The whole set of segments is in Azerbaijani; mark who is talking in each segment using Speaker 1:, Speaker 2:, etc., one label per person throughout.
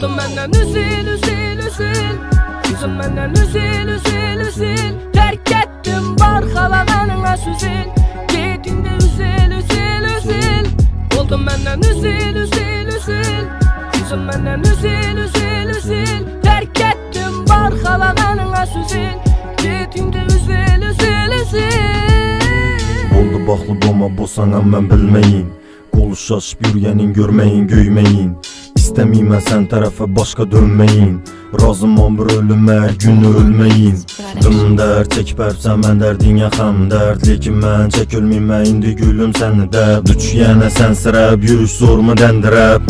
Speaker 1: Oldum məndən üzül, üzül, üzül. Yüzüm məndən üzül, üzül, üzül. Tərk etdim barxalağanına süzül. Gedin də üzül, üzül, üzül. Oldum məndən üzül, üzül, üzül. Yüzüm məndən üzül, üzül, üzül. Tərk etdim barxalağanına süzül. Gedin də üzül, üzül, üzül.
Speaker 2: Oldu baxlı doma bosanam mən bilməyin. Qolu şaşıb yürüyənin görməyin, göyməyin. İstəmiyim sən tərəfə başqa dönməyin. Razımam bir ölümə, gün ölməyin. Dım dərd çəkib ərsən mən dərdin yaxam dərd. Lekin mən çəkilməyimə indi gülüm səni dərd. Düşyənə sən sırəb, yürüş zormu dəndirəb.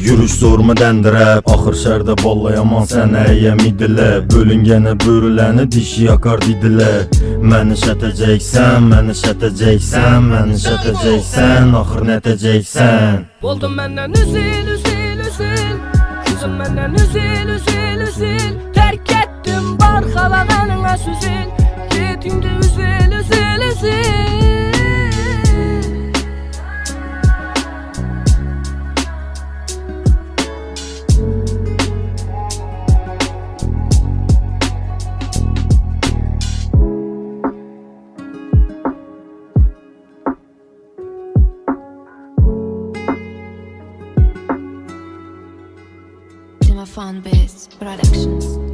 Speaker 2: Yürüş zormu dəndirəb. Axır şərdə ballayaman sən əyyəm idilə. Bölüngənə börüləni dişi yakar didilə. Məni şətəcəksən, məni şətəcəksən, məni şətəcəksən. Axır nətəcəksən.
Speaker 1: Oldum məndən üzül, üzül, üzül. Yüzüm məndən üzül, üzül, üzül. Tərk etdim barxalağanına süzül. Gedin də üzül, üzül, üzül.
Speaker 3: Fun Biz Productions.